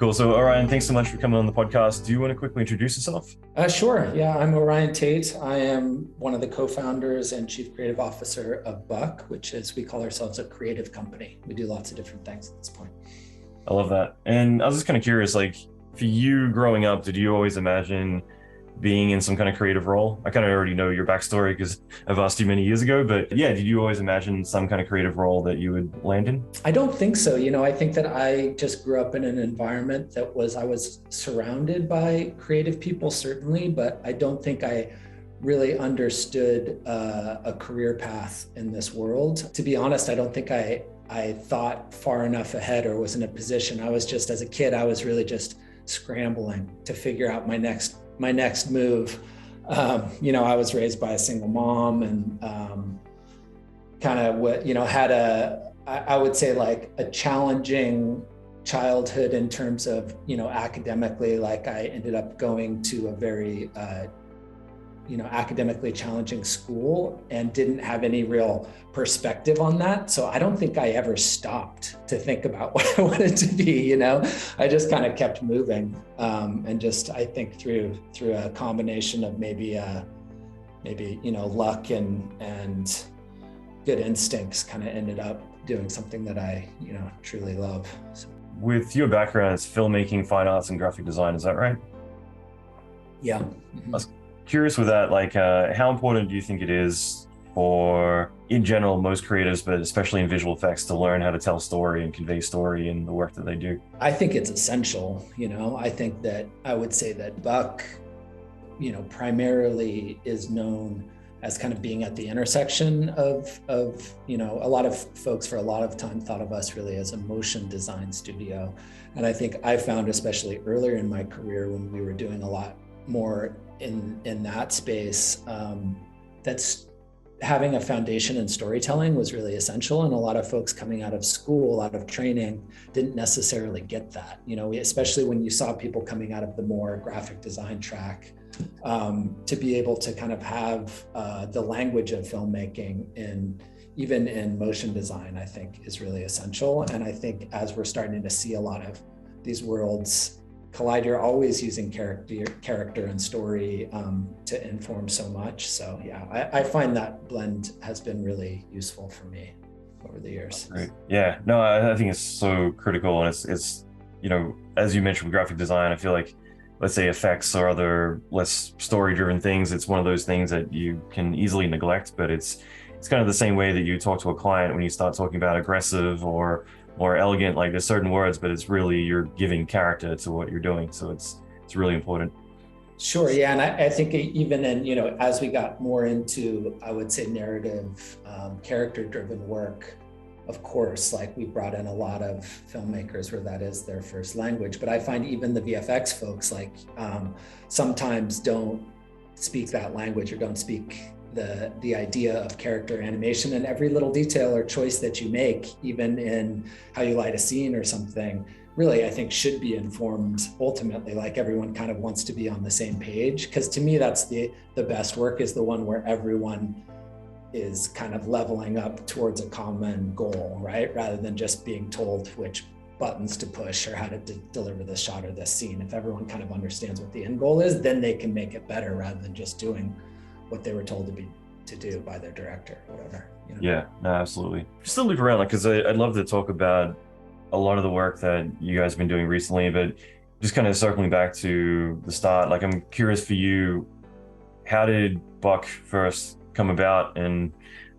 Cool. So, Orion, thanks so much for coming on the podcast. Do you want to quickly introduce yourself? Sure. Yeah, I'm Orion Tait. I am one of the co-founders and chief creative officer of Buck, which is, we call ourselves a creative company. We do lots of different things at this point. I love that. And I was just kind of curious, like, for you growing up, did you always imagine being in some kind of creative role? I kind of already know your backstory because I've asked you many years ago, but yeah, did you always imagine some kind of creative role that you would land in? I don't think so. I think that I just grew up in an environment I was surrounded by creative people, certainly, but I don't think I really understood a career path in this world. To be honest, I don't think I thought far enough ahead or was in a position. I was just, as a kid, I was really just scrambling to figure out my next move. I was raised by a single mom and had I would say like a challenging childhood in terms of, academically. Like I ended up going to a very, academically challenging school and didn't have any real perspective on that. So I don't think I ever stopped to think about what I wanted to be, I just kind of kept moving. And just, I think through a combination of maybe luck and good instincts, kind of ended up doing something that I, truly love. So. With your background, it's filmmaking, fine arts, and graphic design, is that right? Yeah. Mm-hmm. I was curious with that, like how important do you think it is for, in general, most creatives, but especially in visual effects, to learn how to tell story and convey story in the work that they do? I think it's essential. I think that I would say that Buck, primarily is known as kind of being at the intersection of a lot of folks for a lot of time thought of us really as a motion design studio. And I think I found, especially earlier in my career when we were doing a lot more in that space, that's having a foundation in storytelling was really essential. And a lot of folks coming out of school, out of training, didn't necessarily get that. Especially when you saw people coming out of the more graphic design track, to be able to kind of have the language of filmmaking even in motion design, I think is really essential. And I think as we're starting to see a lot of these worlds collide, you're always using character and story to inform so much. So yeah, I find that blend has been really useful for me over the years. Great. Yeah, no, I think it's so critical. And it's as you mentioned with graphic design, I feel like, let's say effects or other less story-driven things, it's one of those things that you can easily neglect, but it's kind of the same way that you talk to a client when you start talking about aggressive or more elegant, like there's certain words, but it's really, you're giving character to what you're doing. So it's really important. Sure, yeah, and I think even in, as we got more into, I would say, narrative, character-driven work, of course, like we brought in a lot of filmmakers where that is their first language. But I find even the VFX folks, like sometimes don't speak that language or don't speak the idea of character animation, and every little detail or choice that you make, even in how you light a scene or something, really, I think should be informed ultimately, like everyone kind of wants to be on the same page. Because to me, that's the best work, is the one where everyone is kind of leveling up towards a common goal, right? Rather than just being told which buttons to push or how to deliver this shot or this scene. If everyone kind of understands what the end goal is, then they can make it better rather than just doing what they were told to do by their director or whatever. Yeah, no, absolutely. Just to loop around, like, because I'd love to talk about a lot of the work that you guys have been doing recently, but just kind of circling back to the start, like I'm curious for you, how did Buck first come about? And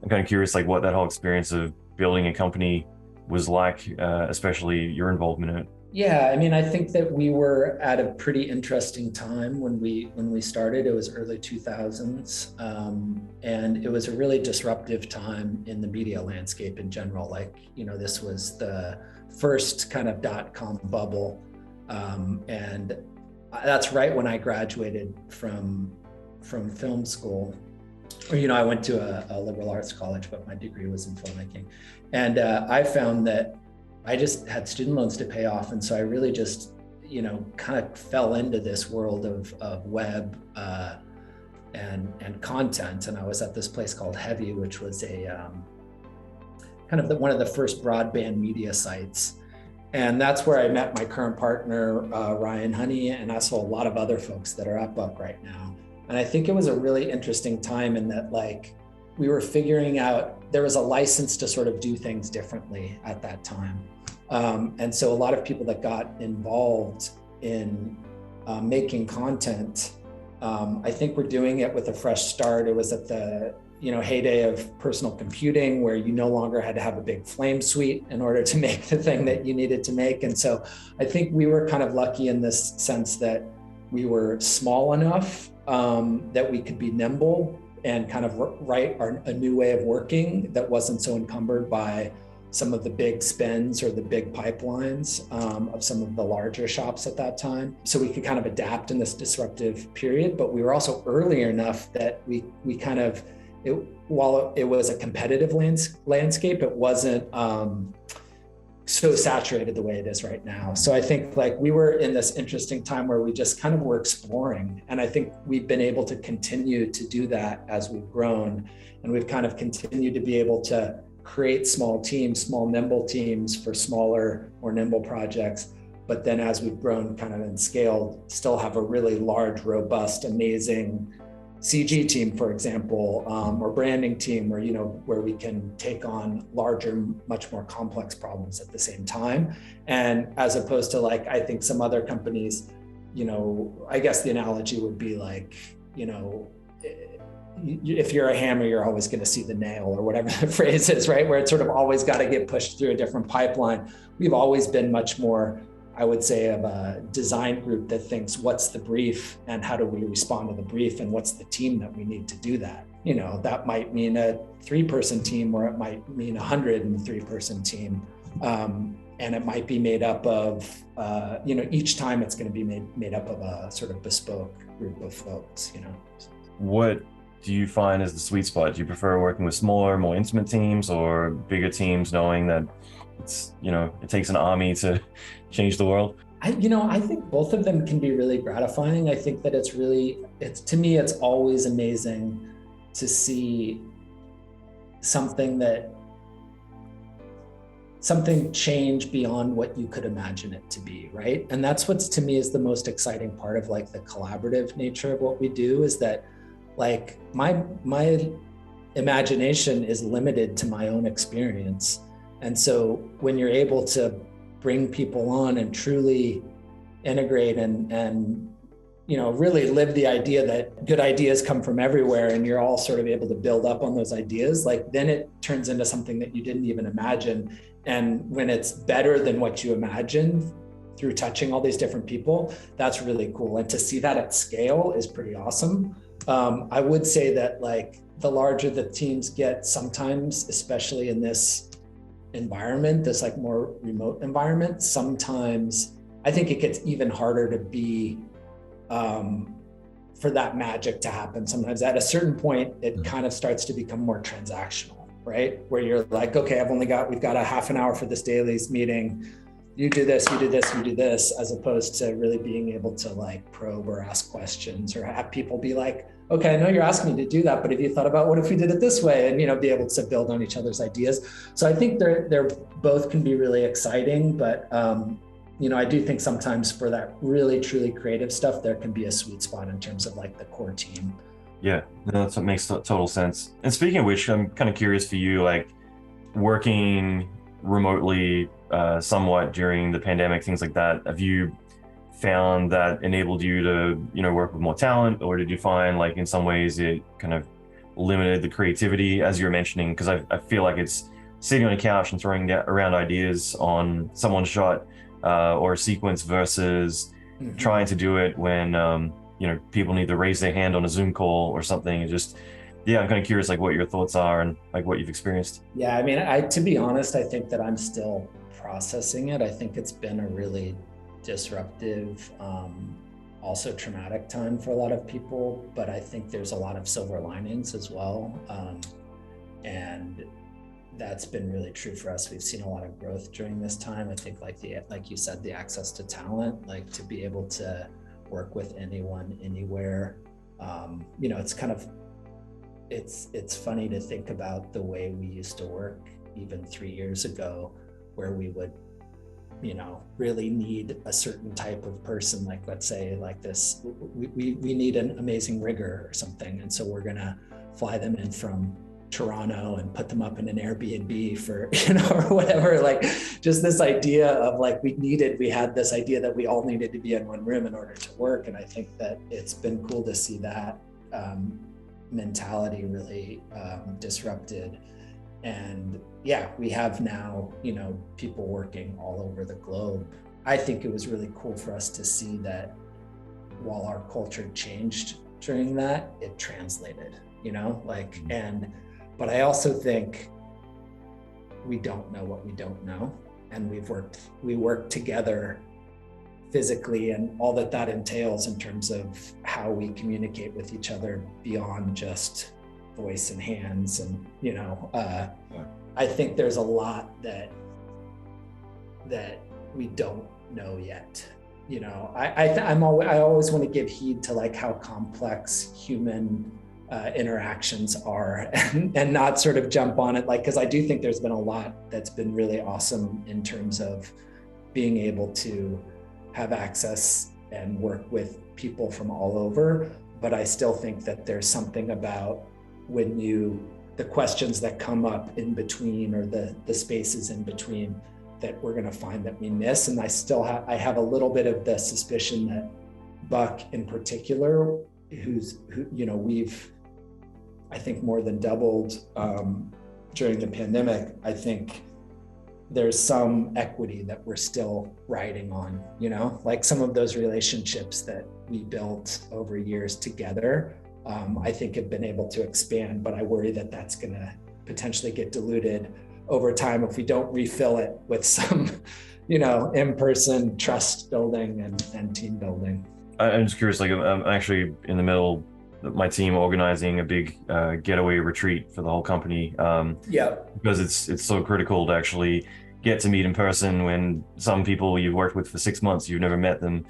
I'm kind of curious, like, what that whole experience of building a company was like, especially your involvement in it. Yeah, I mean, I think that we were at a pretty interesting time when we started. It was early 2000s, and it was a really disruptive time in the media landscape in general. Like, this was the first kind of .com bubble, and that's right when I graduated from film school. I went to a liberal arts college, but my degree was in filmmaking, and I found that I just had student loans to pay off. And so I really just, kind of fell into this world of web and content. And I was at this place called Heavy, which was a kind of one of the first broadband media sites. And that's where I met my current partner, Ryan Honey, and also a lot of other folks that are at Buck right now. And I think it was a really interesting time in that, like, we were figuring out there was a license to sort of do things differently at that time. And so a lot of people that got involved in making content, I think we're doing it with a fresh start. It was at the heyday of personal computing, where you no longer had to have a big flame suite in order to make the thing that you needed to make. And so I think we were kind of lucky in this sense that we were small enough that we could be nimble and kind of write a new way of working that wasn't so encumbered by some of the big spends or the big pipelines of some of the larger shops at that time. So we could kind of adapt in this disruptive period, but we were also early enough that we kind of, while it was a competitive landscape, it wasn't so saturated the way it is right now. So I think like we were in this interesting time where we just kind of were exploring. And I think we've been able to continue to do that as we've grown. And we've kind of continued to be able to create small teams, small nimble teams for smaller, more nimble projects. But then as we've grown kind of and scaled, still have a really large, robust, amazing CG team, for example, or branding team, where we can take on larger, much more complex problems at the same time. And as opposed to like, I think some other companies, I guess the analogy would be like, if you're a hammer, you're always going to see the nail, or whatever the phrase is, right? Where it's sort of always got to get pushed through a different pipeline. We've always been much more, I would say, of a design group that thinks, what's the brief and how do we respond to the brief, and what's the team that we need to do that? That might mean a 3-person team, or it might mean 103-person team. And it might be made up of, each time it's going to be made up of a sort of bespoke group of folks, What do you find is the sweet spot? Do you prefer working with smaller, more intimate teams, or bigger teams, knowing that it's, it takes an army to change the world? I think both of them can be really gratifying. I think that to me, it's always amazing to see something change beyond what you could imagine it to be, right? And that's what's, to me, is the most exciting part of like the collaborative nature of what we do, is that like my imagination is limited to my own experience. And so when you're able to bring people on and truly integrate and really live the idea that good ideas come from everywhere, and you're all sort of able to build up on those ideas, like then it turns into something that you didn't even imagine. And when it's better than what you imagined through touching all these different people, that's really cool. And to see that at scale is pretty awesome. I would say that like the larger the teams get, sometimes, especially in this environment, this like more remote environment, sometimes I think it gets even harder to be for that magic to happen. Sometimes at a certain point, it kind of starts to become more transactional, right? Where you're like, okay, we've got a half an hour for this dailies meeting. You do this, you do this, you do this, as opposed to really being able to like probe or ask questions, or have people be like, okay, I know you're asking me to do that, but have you thought about what if we did it this way? And, be able to build on each other's ideas. So I think they're both can be really exciting, but, I do think sometimes for that really, truly creative stuff, there can be a sweet spot in terms of like the core team. Yeah, no, that's what makes total sense. And speaking of which, I'm kind of curious for you, like working remotely somewhat during the pandemic, things like that. Have you found that enabled you to, work with more talent, or did you find like in some ways it kind of limited the creativity, as you were mentioning? Because I feel like it's sitting on a couch and throwing around ideas on someone's shot or a sequence versus trying to do it when people need to raise their hand on a Zoom call or something. And just, yeah, I'm kind of curious like what your thoughts are and like what you've experienced. Yeah, I mean, to be honest, I think that I'm still processing it. I think it's been a really disruptive, also traumatic time for a lot of people, but I think there's a lot of silver linings as well. And that's been really true for us. We've seen a lot of growth during this time. I think like you said, the access to talent, like to be able to work with anyone, anywhere. It's kind of, it's funny to think about the way we used to work even 3 years ago, where we would really need a certain type of person, like let's say like this, we need an amazing rigger or something. And so we're gonna fly them in from Toronto and put them up in an Airbnb for, or whatever, like just this idea of like, we had this idea that we all needed to be in one room in order to work. And I think that it's been cool to see that mentality really disrupted. And yeah, we have now, people working all over the globe. I think it was really cool for us to see that while our culture changed during that, it translated, but I also think we don't know what we don't know. And we worked together physically and all that entails in terms of how we communicate with each other beyond just voice and hands. And, I think there's a lot that we don't know yet. I always want to give heed to like how complex human interactions are and not sort of jump on it, because I do think there's been a lot that's been really awesome in terms of being able to have access and work with people from all over. But I still think that there's something about the questions that come up in between, or the spaces in between, that we're going to find that we miss. And I have a little bit of the suspicion that Buck in particular, we've, I think, more than doubled during the pandemic. I think there's some equity that we're still riding on, like some of those relationships that we built over years together, I think have been able to expand, but I worry that that's going to potentially get diluted over time if we don't refill it with some, in-person trust building and team building. I'm just curious, like I'm actually in the middle of my team organizing a big getaway retreat for the whole company. Because it's so critical to actually get to meet in person when some people you've worked with for 6 months, you've never met them.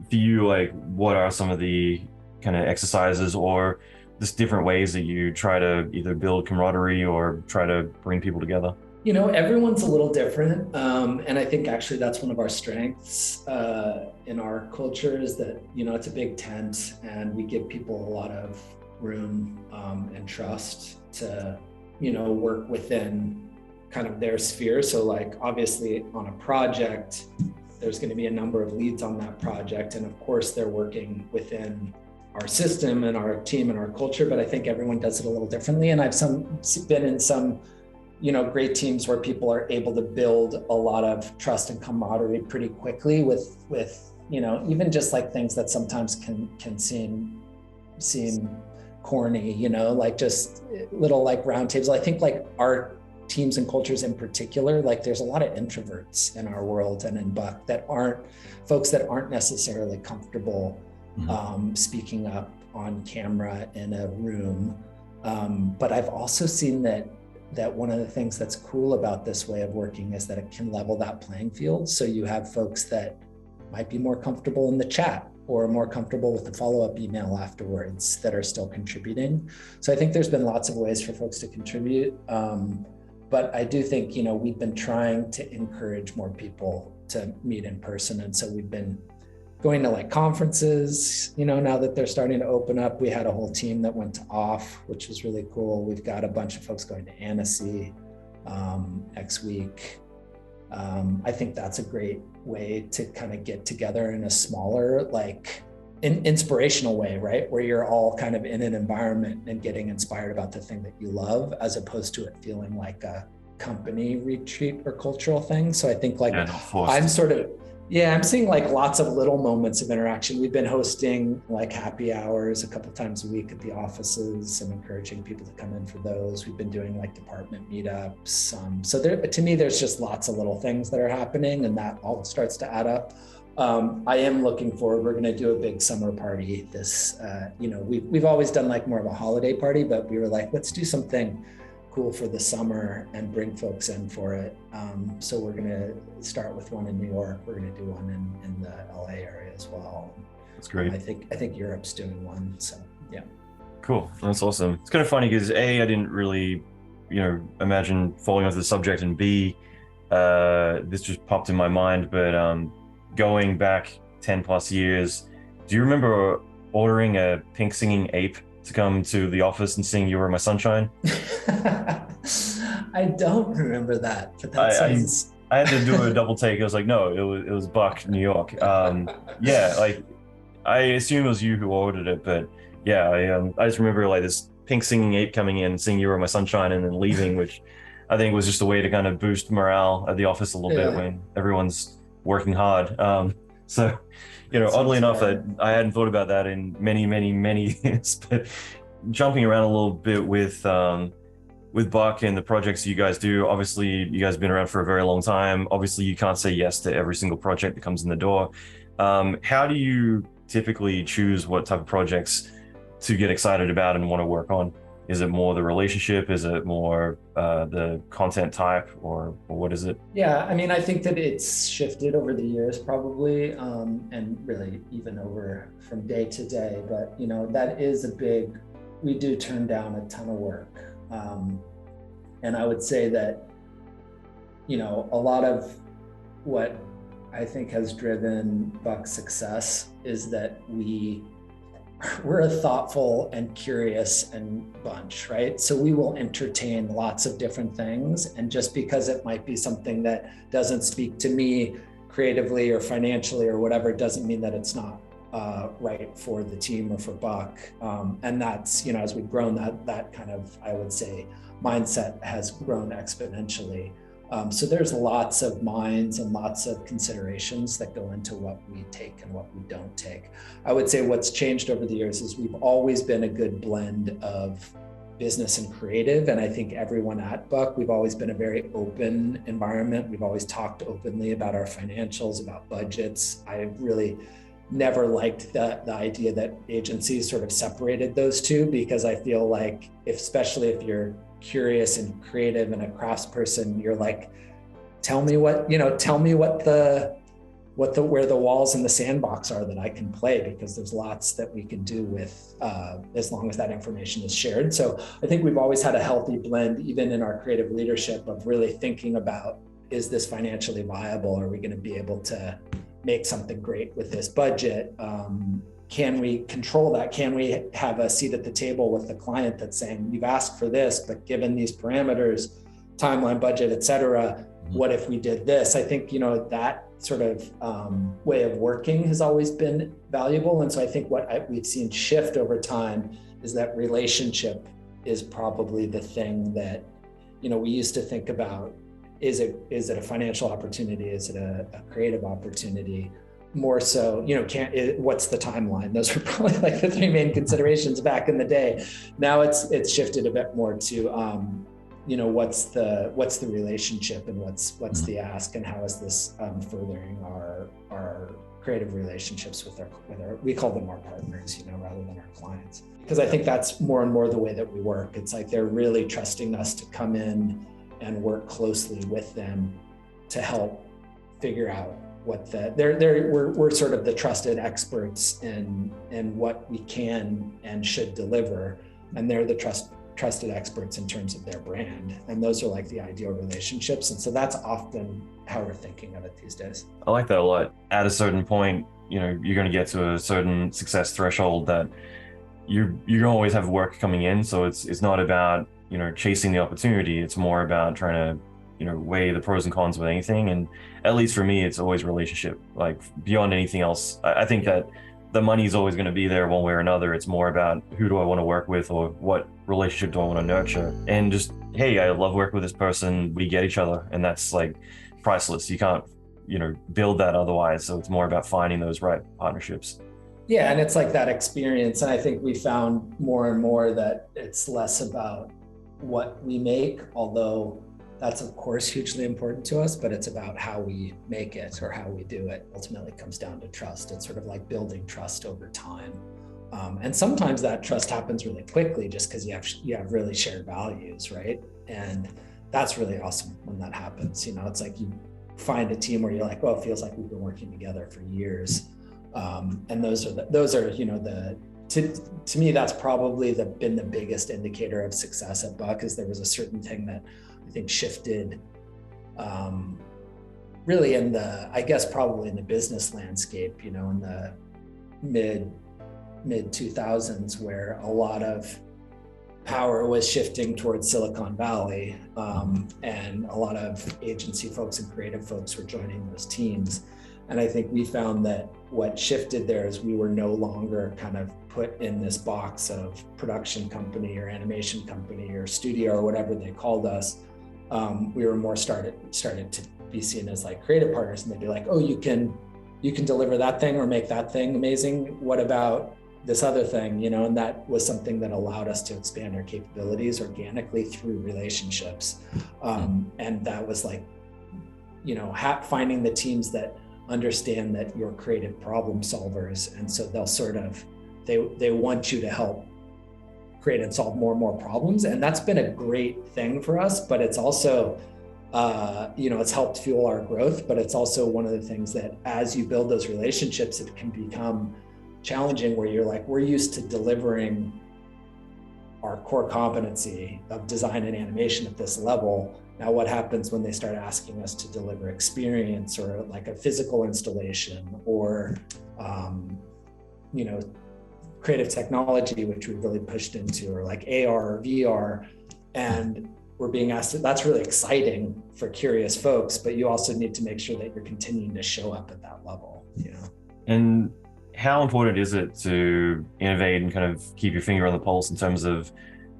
For you, like, what are some of the kind of exercises or just different ways that you try to either build camaraderie or try to bring people together? Everyone's a little different. And I think actually that's one of our strengths in our culture is that, it's a big tent and we give people a lot of room and trust to, work within kind of their sphere. So like, obviously on a project, there's going to be a number of leads on that project. And of course they're working within our system and our team and our culture, but I think everyone does it a little differently. And I've been in some great teams where people are able to build a lot of trust and camaraderie pretty quickly with even just like things that sometimes can seem corny, like just little like round tables. I think like our teams and cultures in particular, like there's a lot of introverts in our world and in Buck that aren't necessarily comfortable speaking up on camera in a room. But I've also seen that one of the things that's cool about this way of working is that it can level that playing field. So you have folks that might be more comfortable in the chat or more comfortable with the follow-up email afterwards that are still contributing. So I think there's been lots of ways for folks to contribute. But I do think, we've been trying to encourage more people to meet in person. And so we've been going to like conferences, now that they're starting to open up. We had a whole team that went to OFF, which was really cool. We've got a bunch of folks going to Annecy next week. I think that's a great way to kind of get together in a smaller, like inspirational way, right? Where you're all kind of in an environment and getting inspired about the thing that you love, as opposed to it feeling like a company retreat or cultural thing. So I think like I'm seeing like lots of little moments of interaction. We've been hosting like happy hours a couple times a week at the offices and encouraging people to come in for those. We've been doing like department meetups. So to me, there's just lots of little things that are happening, and that all starts to add up. I am looking forward. We're going to do a big summer party. We've always done like more of a holiday party, but we were like, let's do something cool for the summer and bring folks in for it. So we're going to start with one in New York. We're going to do one in the LA area as well. That's great. I think Europe's doing one. So yeah. Cool. That's awesome. It's kind of funny because A, I didn't really, imagine falling off the subject, and B, this just popped in my mind, but going back 10 plus years, do you remember ordering a pink singing ape to come to the office and sing "You Were My Sunshine"? I don't remember that, but that I, I sounds. I had to do a double take. I was like, no, it was Buck, New York. Yeah, like I assume it was you who ordered it, but yeah, I just remember like this pink singing ape coming in, singing "You Were My Sunshine" and then leaving, which I think was just a way to kind of boost morale at the office a little bit Yeah, when everyone's working hard. So, that oddly sounds enough, fair. I hadn't thought about that in many, many, many years. But jumping around a little bit with Buck and the projects you guys do, obviously you guys have been around for a very long time. Obviously, you can't say yes to every single project that comes in the door. How do you typically choose what type of projects to get excited about and want to work on? Is it more the relationship? Is it more the content type, or what is it? Yeah, I mean, I think that it's shifted over the years, probably, and really even over from day to day. But that is a big. We do turn down a ton of work, and I would say that a lot of what I think has driven Buck's success is that we're a thoughtful and curious and bunch, right? So we will entertain lots of different things. And just because it might be something that doesn't speak to me creatively or financially or whatever, doesn't mean that it's not right for the team or for Buck. And that's, as we've grown, that kind of, I would say, mindset has grown exponentially. So there's lots of minds and lots of considerations that go into what we take and what we don't take. I would say what's changed over the years is we've always been a good blend of business and creative. And I think everyone at Buck, we've always been a very open environment. We've always talked openly about our financials, about budgets. I really never liked the idea that agencies sort of separated those two, because I feel like especially if you're curious and creative and a craftsperson, you're like, tell me where the walls in the sandbox are that I can play, because there's lots that we can do with as long as that information is shared. So I think we've always had a healthy blend, even in our creative leadership, of really thinking about, is this financially viable? Are we going to be able to make something great with this budget? Can we control that? Can we have a seat at the table with the client that's saying, you've asked for this, but given these parameters, timeline, budget, et cetera, what if we did this? I think, that sort of way of working has always been valuable. And so I think what we've seen shift over time is that relationship is probably the thing that, we used to think about, is it a financial opportunity? Is it a creative opportunity? More so, what's the timeline? Those were probably like the three main considerations back in the day. Now it's shifted a bit more to, what's the relationship, and what's the ask, and how is this furthering our creative relationships with our, we call them our partners, rather than our clients. Because I think that's more and more the way that we work. It's like they're really trusting us to come in and work closely with them to help figure out we're sort of the trusted experts in what we can and should deliver, and they're the trusted experts in terms of their brand, and those are like the ideal relationships. And so that's often how we're thinking of it these days. I like that a lot. At a certain point, you're going to get to a certain success threshold that you're going to always have work coming in. So it's not about chasing the opportunity. It's more about trying to weigh the pros and cons with anything. And at least for me, it's always relationship. Like beyond anything else, I think that the money is always going to be there one way or another. It's more about who do I want to work with, or what relationship do I want to nurture, and just, hey, I love working with this person. We get each other, and that's like priceless. You can't build that otherwise. So it's more about finding those right partnerships. Yeah, and it's like that experience. And I think we found more and more that it's less about what we make, although that's of course hugely important to us, but it's about how we make it or how we do it. Ultimately comes down to trust. It's sort of like building trust over time. And sometimes that trust happens really quickly just because you have really shared values, right? And that's really awesome when that happens. It's like you find a team where you're like, well, it feels like we've been working together for years. And those are to me, that's probably been the biggest indicator of success at Buck, is there was a certain thing that I think shifted really in the, I guess probably in the business landscape, in the mid 2000s, where a lot of power was shifting towards Silicon Valley, and a lot of agency folks and creative folks were joining those teams. And I think we found that what shifted there is we were no longer kind of put in this box of production company or animation company or studio or whatever they called us. We were more started to be seen as like creative partners, and they'd be like, oh, you can deliver that thing or make that thing amazing. What about this other thing, and that was something that allowed us to expand our capabilities organically through relationships. And that was like, finding the teams that understand that you're creative problem solvers. And so they'll sort of, they want you to help create and solve more and more problems. And that's been a great thing for us, but it's also, it's helped fuel our growth, but it's also one of the things that as you build those relationships, it can become challenging, where you're like, we're used to delivering our core competency of design and animation at this level. Now, what happens when they start asking us to deliver experience or like a physical installation or, creative technology, which we've really pushed into, or like AR or VR, and we're being asked to, that's really exciting for curious folks, but you also need to make sure that you're continuing to show up at that level, And how important is it to innovate and kind of keep your finger on the pulse in terms of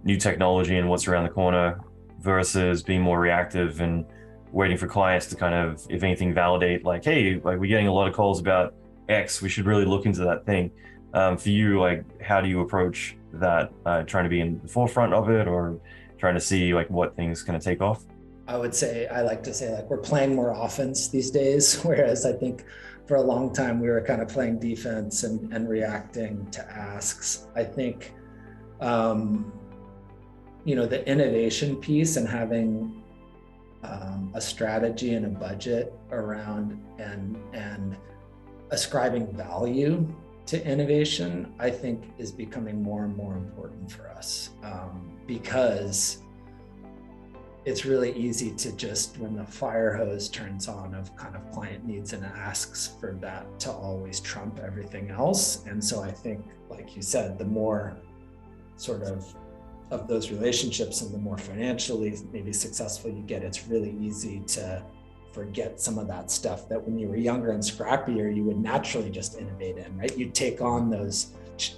new technology and what's around the corner versus being more reactive and waiting for clients to kind of, if anything, validate like, hey, like we're getting a lot of calls about X, we should really look into that thing. For you, like, how do you approach that? Trying to be in the forefront of it or trying to see like what things kind of take off? I like to say like we're playing more offense these days, whereas I think for a long time we were kind of playing defense and reacting to asks. I think, the innovation piece and having a strategy and a budget around and ascribing value to innovation, I think is becoming more and more important for us, because it's really easy to just, when the fire hose turns on of kind of client needs and asks, for that to always trump everything else. And so I think, like you said, the more sort of those relationships and the more financially maybe successful you get, it's really easy to forget some of that stuff that when you were younger and scrappier, you would naturally just innovate in, right? You'd take on those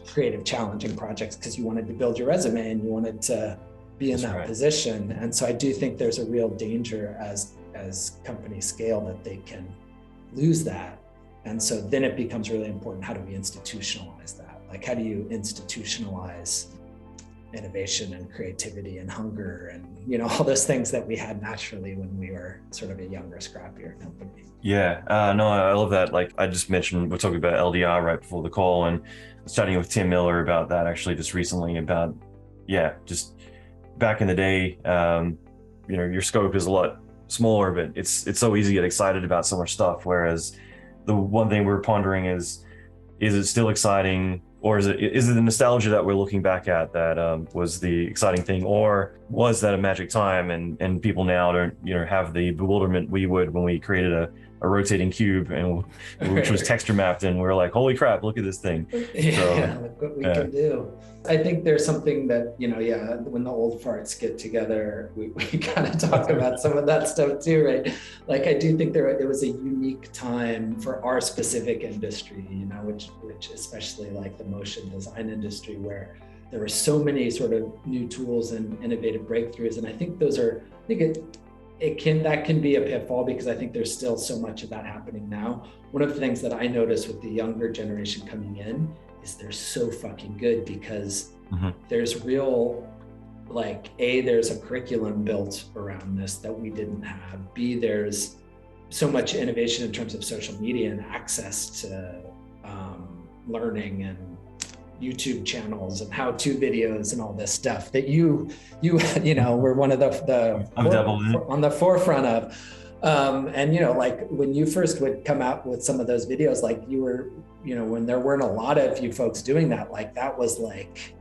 creative, challenging projects because you wanted to build your resume and you wanted to be in that position. And so I do think there's a real danger as companies scale that they can lose that. And so then it becomes really important, how do we institutionalize that? Like, how do you institutionalize innovation and creativity and hunger and, all those things that we had naturally when we were sort of a younger, scrappier company. Yeah, no, I love that. Like I just mentioned, we're talking about LDR right before the call, and I was chatting with Tim Miller about that actually just recently about, just back in the day, your scope is a lot smaller, but it's so easy to get excited about so much stuff. Whereas the one thing we're pondering is it still exciting? Or is it the nostalgia that we're looking back at that was the exciting thing, or was that a magic time and people now don't have the bewilderment we would when we created a rotating cube and which was texture mapped and we're like, holy crap, look at this thing. Look what we can do. I think there's something that when the old farts get together, we kind of talk about some of that stuff too, right? Like I do think it was a unique time for our specific industry, which especially like the motion design industry, where there were so many sort of new tools and innovative breakthroughs. And I think that can be a pitfall, because I think there's still so much of that happening now. One of the things that I notice with the younger generation coming in is they're so fucking good, because there's real, like, A, there's a curriculum built around this that we didn't have. B, there's so much innovation in terms of social media and access to learning and YouTube channels and how-to videos and all this stuff that you were one of the on the forefront of. And like when you first would come out with some of those videos, like you were, when there weren't a lot of you folks doing that, like that was like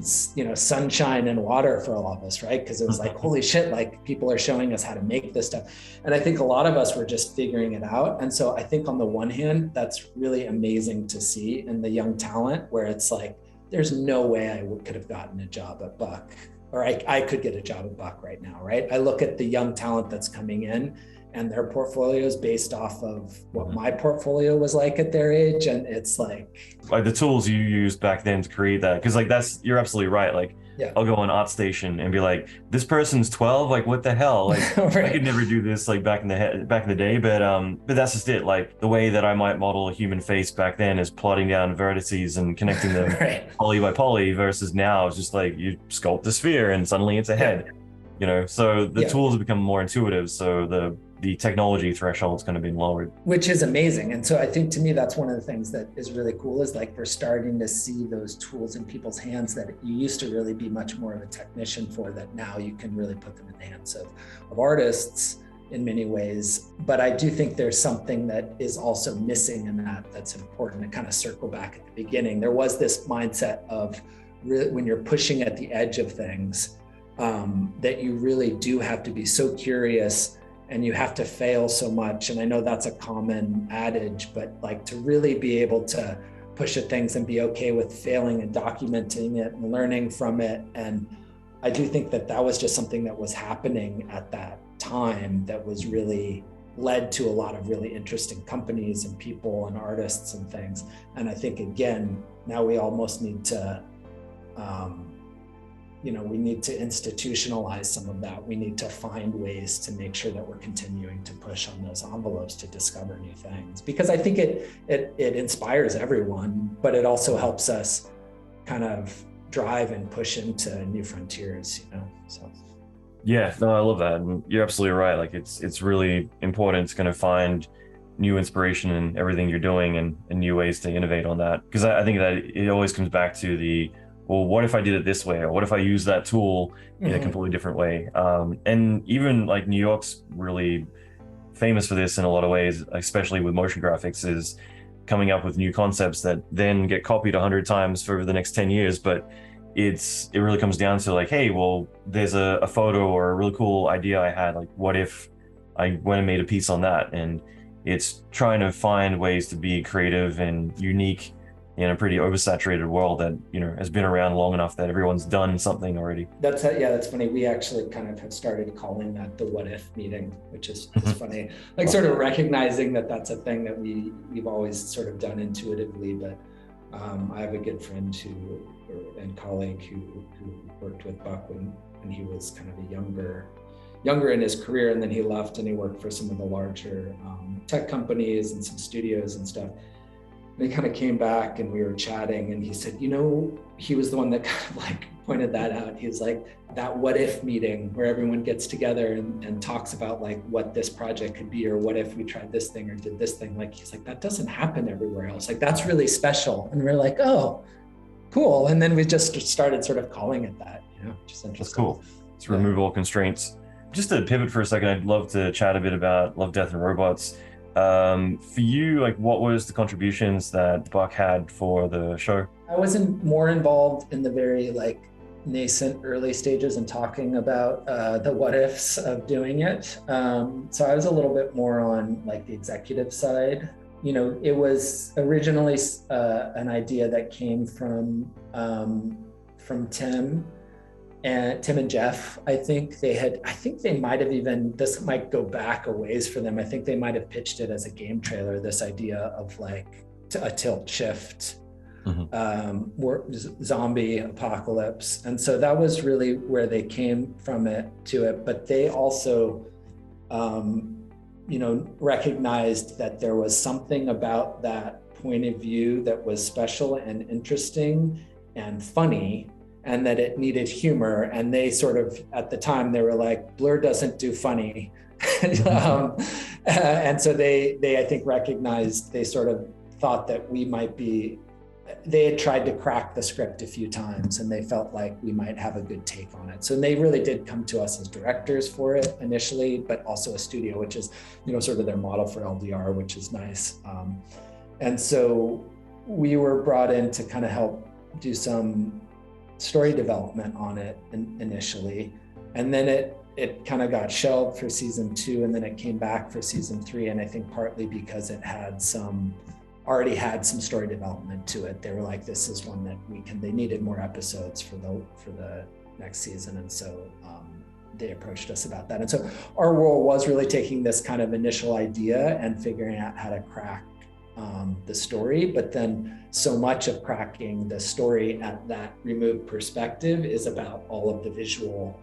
sunshine and water for all of us, right? Because it was like, holy shit, like people are showing us how to make this stuff. And I think a lot of us were just figuring it out. And so I think on the one hand, that's really amazing to see in the young talent, where it's like, there's no way I could have gotten a job at Buck, or I could get a job at Buck right now, right? I look at the young talent that's coming in and their portfolios based off of what my portfolio was like at their age. And it's like the tools you used back then to create that. Cause like you're absolutely right. Like yeah. I'll go on ArtStation and be like, this person's 12, like what the hell? Like right. I could never do this like back in the day, but that's just it. Like the way that I might model a human face back then is plotting down vertices and connecting them right. poly by poly, versus now it's just like you sculpt a sphere and suddenly it's a head. So the tools have become more intuitive, so the technology threshold is going to be lowered, which is amazing. And so I think, to me, that's one of the things that is really cool, is like we're starting to see those tools in people's hands that you used to really be much more of a technician for, that now you can really put them in the hands of artists in many ways. But I do think there's something that is also missing in that's important to kind of circle back at the beginning. There was this mindset of when you're pushing at the edge of things, that you really do have to be so curious and you have to fail so much. And I know that's a common adage, but like to really be able to push at things and be okay with failing and documenting it and learning from it. And I do think that was just something that was happening at that time that was really led to a lot of really interesting companies and people and artists and things. And I think, again, now we almost need to, we need to institutionalize some of that. We need to find ways to make sure that we're continuing to push on those envelopes to discover new things, because I think it inspires everyone, but it also helps us kind of drive and push into new frontiers, so. Yeah, no, I love that. And you're absolutely right. Like it's really important to kind of find new inspiration in everything you're doing and new ways to innovate on that. Because I think that it always comes back to well, what if I did it this way? Or what if I use that tool in a completely different way? And even like New York's really famous for this in a lot of ways, especially with motion graphics, is coming up with new concepts that then get copied 100 times for the next 10 years. But it really comes down to like, hey, well, there's a photo or a really cool idea I had. Like, what if I went and made a piece on that? And it's trying to find ways to be creative and unique in a pretty oversaturated world that has been around long enough that everyone's done something already. That's funny. We actually kind of have started calling that the what if meeting, which is funny. Like sort of recognizing that that's a thing that we've always sort of done intuitively. But I have a good friend and colleague who worked with Buck when he was kind of a younger in his career, and then he left and he worked for some of the larger tech companies and some studios and stuff. And he kind of came back and we were chatting, and he said, he was the one that kind of like pointed that out. He was like, that what if meeting where everyone gets together and talks about like what this project could be, or what if we tried this thing or did this thing. Like, he's like, that doesn't happen everywhere else. Like, that's really special. And we're like, oh, cool. And then we just started sort of calling it that, which is interesting. That's cool. To remove all constraints. Just to pivot for a second, I'd love to chat a bit about Love, Death, and Robots. For you, like, what was the contributions that Buck had for the show? I wasn't more involved in the very like nascent early stages and talking about the what ifs of doing it. So I was a little bit more on like the executive side. It was originally an idea that came from Tim and Jeff. I think they might have even, this might go back a ways for them. I think they might have pitched it as a game trailer, this idea of like a tilt shift, zombie apocalypse. And so that was really where they came from to it. But they also, recognized that there was something about that point of view that was special and interesting and funny, and that it needed humor. And they sort of, at the time, they were like, Blur doesn't do funny. And so they, I think, recognized, they sort of thought that we might be, they had tried to crack the script a few times and they felt like we might have a good take on it. So they really did come to us as directors for it initially, but also a studio, which is, sort of their model for LDR, which is nice. And so we were brought in to kind of help do some story development on it initially, and then it kind of got shelved for season 2, and then it came back for season 3. And I think partly because it had already had some story development to it. They were like, this is one that they needed more episodes for the next season. And so they approached us about that. And so our role was really taking this kind of initial idea and figuring out how to crack the story. But then so much of cracking the story at that removed perspective is about all of the visual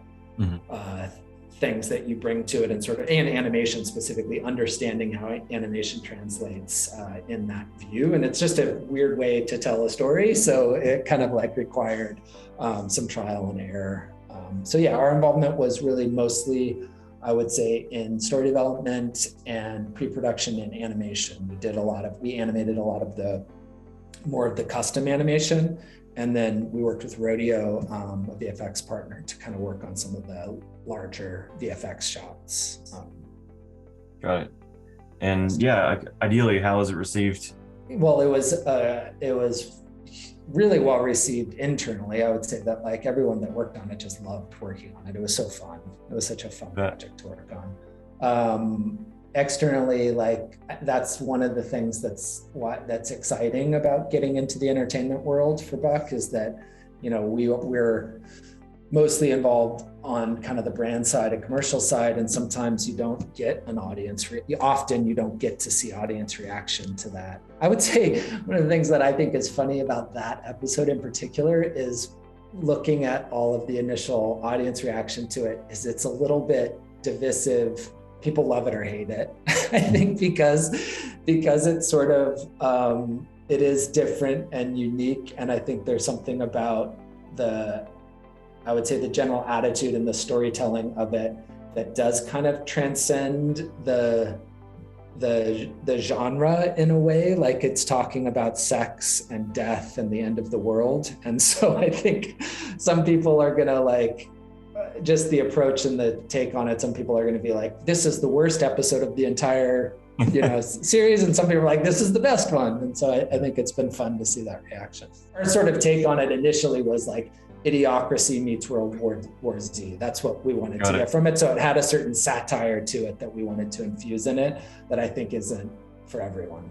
things that you bring to it, and animation specifically, understanding how animation translates in that view. And it's just a weird way to tell a story. So it kind of like required some trial and error. So yeah, our involvement was really mostly, I would say, in story development and pre-production and animation. We animated a lot of more of the custom animation. And then we worked with Rodeo, a VFX partner, to kind of work on some of the larger VFX shots. Got it. And yeah, ideally, how was it received? Well, it was really well received internally. I would say that like everyone that worked on it just loved working on it. It was so fun. It was such a fun project to work on. Externally, like that's one of the things that's exciting about getting into the entertainment world for Buck, is that, you know, we're mostly involved on kind of the brand side and commercial side, and sometimes you don't get an audience. Often you don't get to see audience reaction to that. I would say one of the things that I think is funny about that episode in particular is looking at all of the initial audience reaction to it. Is it's a little bit divisive. People love it or hate it. I think because it's sort of, it is different and unique. And I think there's something about I would say the general attitude and the storytelling of it that does kind of transcend the genre in a way. Like it's talking about sex and death and the end of the world. And so I think some people are gonna like, just the approach and the take on it, some people are going to be like, this is the worst episode of the entire series, and some people are like, this is the best one. And so I think it's been fun to see that reaction. Our sort of take on it initially was like Idiocracy meets World War Z. That's what we wanted to get from it. So it had a certain satire to it that we wanted to infuse in it that I think isn't for everyone.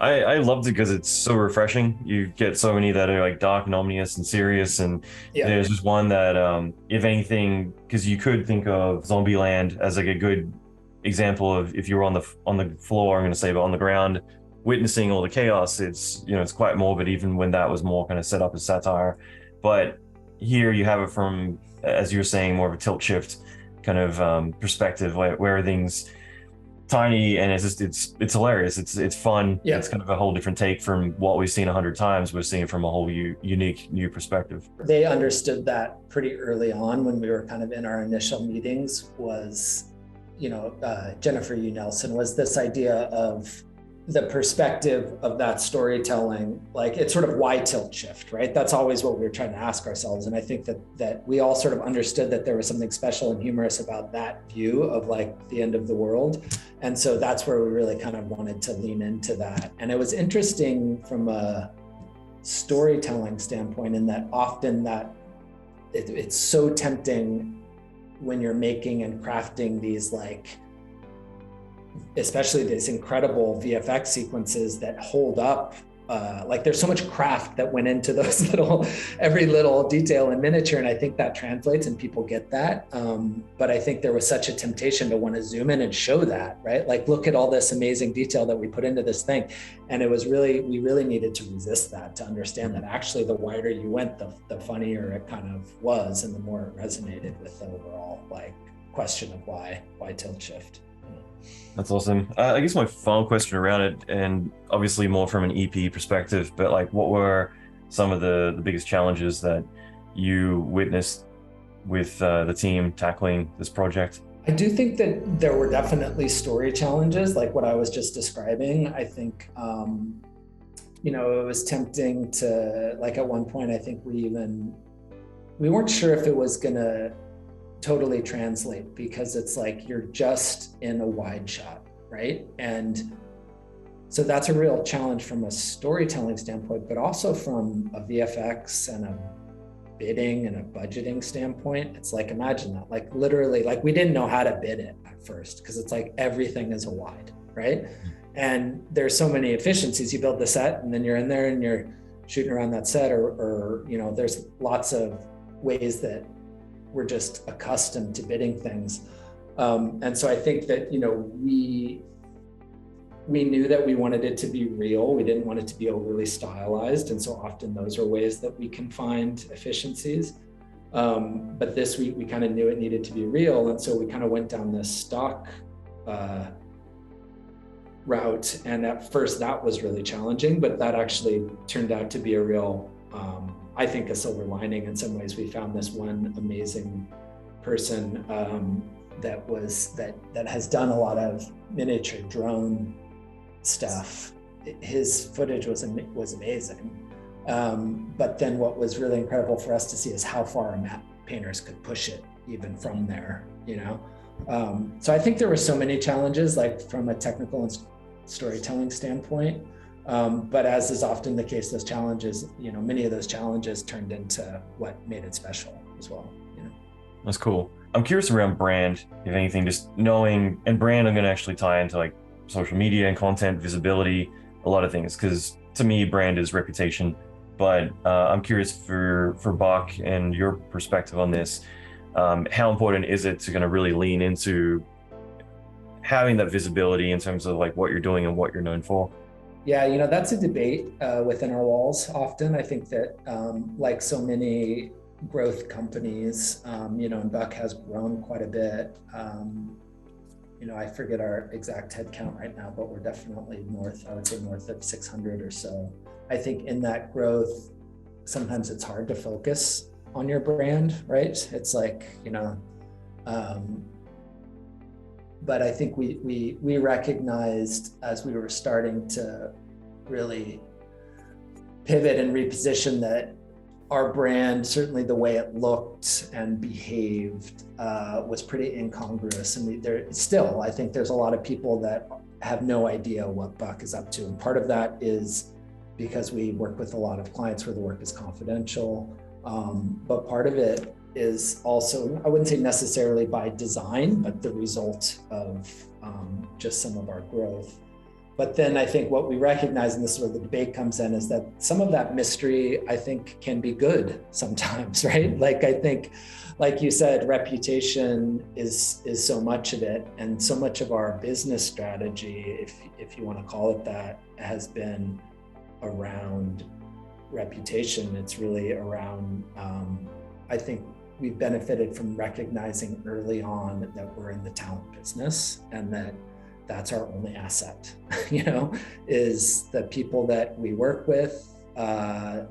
I loved it because it's so refreshing. You get so many that are like dark and ominous and serious, and there's just one that, if anything, because you could think of Zombieland as like a good example of if you were on the floor, I'm going to say, but on the ground, witnessing all the chaos. It's it's quite morbid, even when that was more kind of set up as satire. But here you have it from, as you were saying, more of a tilt shift kind of perspective, where everything's tiny, and it's hilarious. It's fun. It's kind of a whole different take from what we've seen 100 times. We're seeing it from a whole unique new perspective. They understood that pretty early on when we were kind of in our initial meetings. Was Jennifer U. Nelson, was this idea of the perspective of that storytelling, like it's sort of why tilt shift, right? That's always what we were trying to ask ourselves. And I think that we all sort of understood that there was something special and humorous about that view of like the end of the world. And so that's where we really kind of wanted to lean into that. And it was interesting from a storytelling standpoint in that often that it's so tempting when you're making and crafting these especially these incredible VFX sequences that hold up. Like there's so much craft that went into those every little detail and miniature. And I think that translates and people get that. But I think there was such a temptation to want to zoom in and show that, right? Like, look at all this amazing detail that we put into this thing. And we really needed to resist that, to understand that actually the wider you went, the funnier it kind of was, and the more it resonated with the overall question of why tilt shift. That's awesome. I guess my final question around it, and obviously more from an EP perspective, but what were some of the biggest challenges that you witnessed with the team tackling this project? I do think that there were definitely story challenges, like what I was just describing. I think, it was tempting to, at one point, I think we weren't sure if it was gonna totally translate, because it's like you're just in a wide shot, right? And so that's a real challenge from a storytelling standpoint, but also from a VFX and a bidding and a budgeting standpoint, it's like, imagine that, like literally, like we didn't know how to bid it at first because it's like everything is a wide, right? And there's so many efficiencies. You build the set and then you're in there and you're shooting around that set, or you know, there's lots of ways that we're just accustomed to bidding things. And so I think that, you know, we knew that we wanted it to be real. We didn't want it to be overly stylized. And so often those are ways that we can find efficiencies. But this week we kind of knew it needed to be real. And so we kind of went down this stock route. And at first that was really challenging, but that actually turned out to be a real, I think, a silver lining. In some ways, we found this one amazing person that has done a lot of miniature drone stuff. His footage was amazing. But then what was really incredible for us to see is how far map painters could push it even from there, you know? So I think there were so many challenges, like from a technical and storytelling standpoint. But as is often the case, those challenges, you know, many of those challenges turned into what made it special as well, you know? That's cool. I'm curious around brand, if anything, just knowing, and brand I'm going to actually tie into like social media and content, visibility, a lot of things, because to me, brand is reputation. But I'm curious for Buck and your perspective on this. How important is it to kind of really lean into having that visibility in terms of like what you're doing and what you're known for? Yeah, you know, that's a debate within our walls often. I think that like so many growth companies, you know, and Buck has grown quite a bit. You know, I forget our exact head count right now, but we're definitely north, I would say north of 600 or so. I think in that growth, sometimes it's hard to focus on your brand, right? It's like, you know, but I think we recognized as we were starting to really pivot and reposition that our brand, certainly the way it looked and behaved, was pretty incongruous. And I think there's a lot of people that have no idea what Buck is up to. And part of that is because we work with a lot of clients where the work is confidential. But part of it is also, I wouldn't say necessarily by design, but the result of just some of our growth. But then I think what we recognize, and this is where the debate comes in, is that some of that mystery, I think, can be good sometimes, right? Like, I think, like you said, reputation is so much of it. And so much of our business strategy, if you want to call it that, has been around reputation. It's really around, I think we've benefited from recognizing early on that we're in the talent business and that that's our only asset, you know, is the people that we work with, the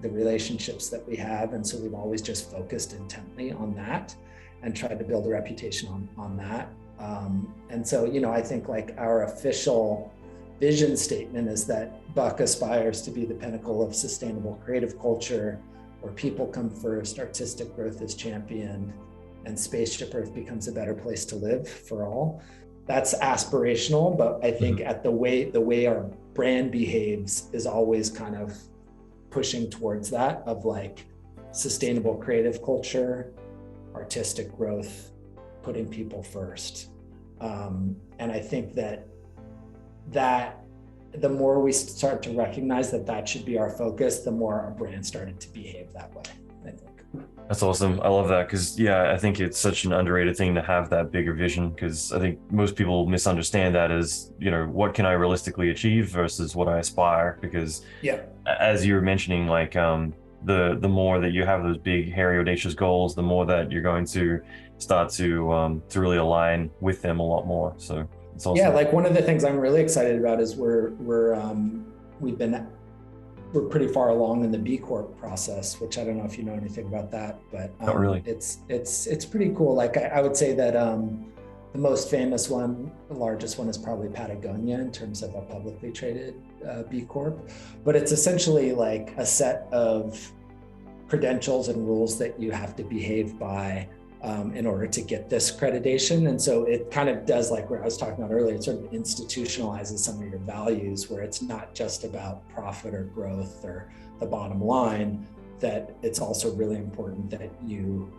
relationships that we have. And so we've always just focused intently on that and tried to build a reputation on that. And so, you know, I think like our official vision statement is that Buck aspires to be the pinnacle of sustainable creative culture where people come first, artistic growth is championed, and Spaceship Earth becomes a better place to live for all. That's aspirational, but I think at the way our brand behaves is always kind of pushing towards that of like sustainable creative culture, artistic growth, putting people first. And I think that the more we start to recognize that should be our focus, the more our brand started to behave that way, I think. That's awesome. I love that because, yeah, I think it's such an underrated thing to have that bigger vision, because I think most people misunderstand that as, you know, what can I realistically achieve versus what I aspire? Because as you were mentioning, like the more that you have those big, hairy, audacious goals, the more that you're going to start to really align with them a lot more. So it's awesome. Yeah, like one of the things I'm really excited about is we're pretty far along in the B Corp process, which I don't know if you know anything about that, but not really. It's pretty cool. Like I would say that the most famous one, the largest one, is probably Patagonia in terms of a publicly traded B Corp, but it's essentially like a set of credentials and rules that you have to behave by in order to get this accreditation. And so it kind of does, like where I was talking about earlier, it sort of institutionalizes some of your values where it's not just about profit or growth or the bottom line, that it's also really important that you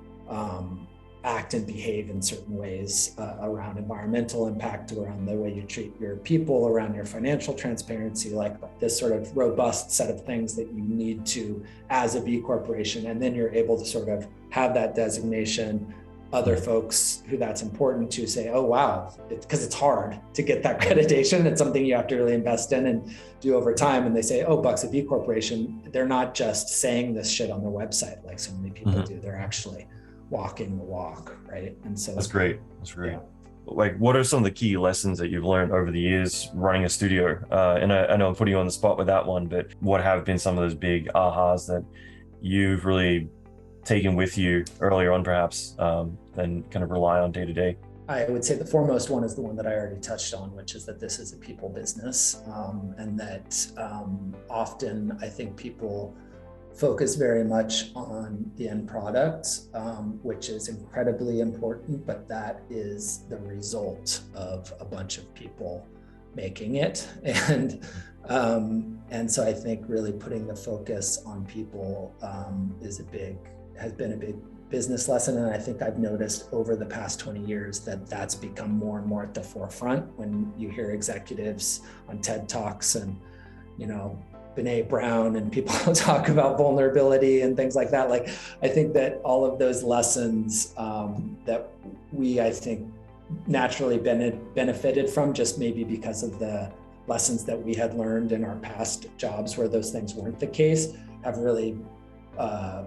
act and behave in certain ways around environmental impact, around the way you treat your people, around your financial transparency, like this sort of robust set of things that you need to as a B corporation. And then you're able to sort of have that designation. Other folks who that's important to say, oh, wow, because it's hard to get that accreditation. It's something you have to really invest in and do over time. And they say, oh, Buck's a B corporation. They're not just saying this shit on their website like so many people do. They're actually walking the walk, right? And so that's great. That's great. Yeah. Like, what are some of the key lessons that you've learned over the years running a studio? And I know I'm putting you on the spot with that one, but what have been some of those big ahas that you've really taken with you earlier on, perhaps, than kind of rely on day to day? I would say the foremost one is the one that I already touched on, which is that this is a people business, and that often I think people focus very much on the end product, which is incredibly important, but that is the result of a bunch of people making it. And so I think really putting the focus on people has been a big business lesson. And I think I've noticed over the past 20 years that that's become more and more at the forefront when you hear executives on TED Talks and, Brene Brown and people talk about vulnerability and things like that. Like, I think that all of those lessons that we, I think, naturally benefited from, just maybe because of the lessons that we had learned in our past jobs where those things weren't the case, have really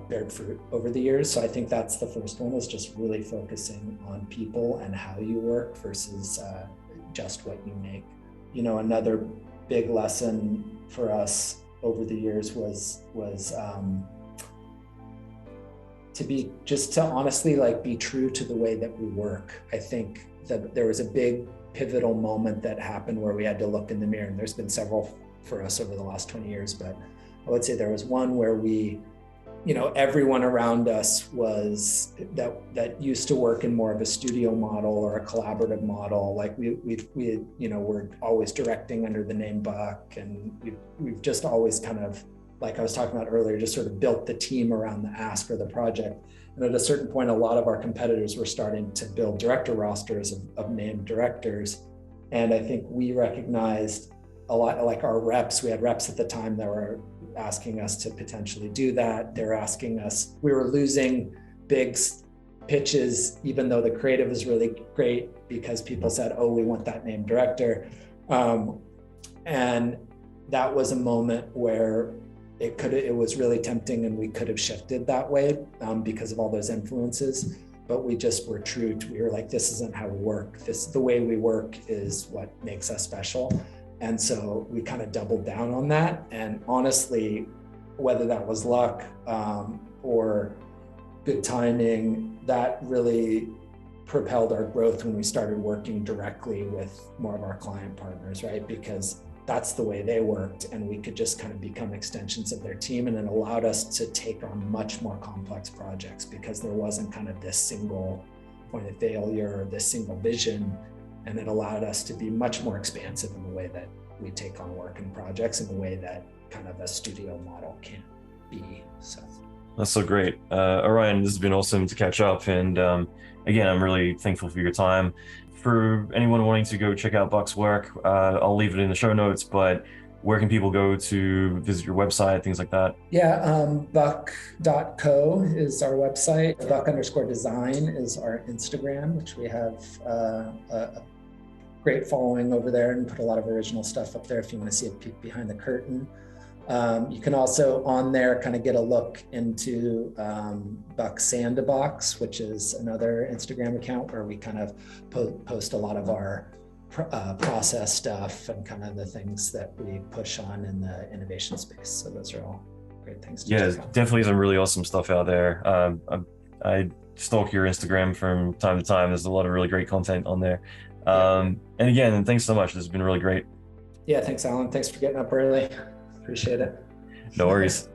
bared fruit over the years. So I think that's the first one, is just really focusing on people and how you work versus just what you make. Another big lesson for us over the years was to honestly be true to the way that we work. I think that there was a big pivotal moment that happened where we had to look in the mirror, and there's been several for us over the last 20 years, but I would say there was one where we, everyone around us was that used to work in more of a studio model or a collaborative model. Like we we're always directing under the name Buck, and we've just always kind of, like I was talking about earlier, just sort of built the team around the ask or the project. And at a certain point, a lot of our competitors were starting to build director rosters of named directors. And I think we recognized a lot, like our reps, we had reps at the time that were asking us to potentially do that. They're asking us, we were losing big pitches, even though the creative is really great, because people said, oh, we want that named director. And that was a moment where it was really tempting, and we could have shifted that way because of all those influences. But we just were true to, we were like, this isn't how we work. The way we work is what makes us special. And so we kind of doubled down on that. And honestly, whether that was luck or good timing, that really propelled our growth when we started working directly with more of our client partners, right? Because that's the way they worked, and we could just kind of become extensions of their team, and it allowed us to take on much more complex projects because there wasn't kind of this single point of failure or this single vision. And it allowed us to be much more expansive in the way that we take on work and projects in a way that kind of a studio model can't be. So that's so great. Orion, this has been awesome to catch up. And again, I'm really thankful for your time. For anyone wanting to go check out Buck's work, I'll leave it in the show notes, but where can people go to visit your website, things like that? Yeah, buck.co is our website. Buck_design is our Instagram, which we have a great following over there, and put a lot of original stuff up there if you want to see a peek behind the curtain. You can also on there kind of get a look into Buck Sandbox, which is another Instagram account where we kind of post a lot of our process stuff and kind of the things that we push on in the innovation space. So those are all great things to check out. Definitely some really awesome stuff out there. I stalk your Instagram from time to time. There's a lot of really great content on there. And again, thanks so much. This has been really great. Yeah, thanks, Allan. Thanks for getting up early. Appreciate it. No worries.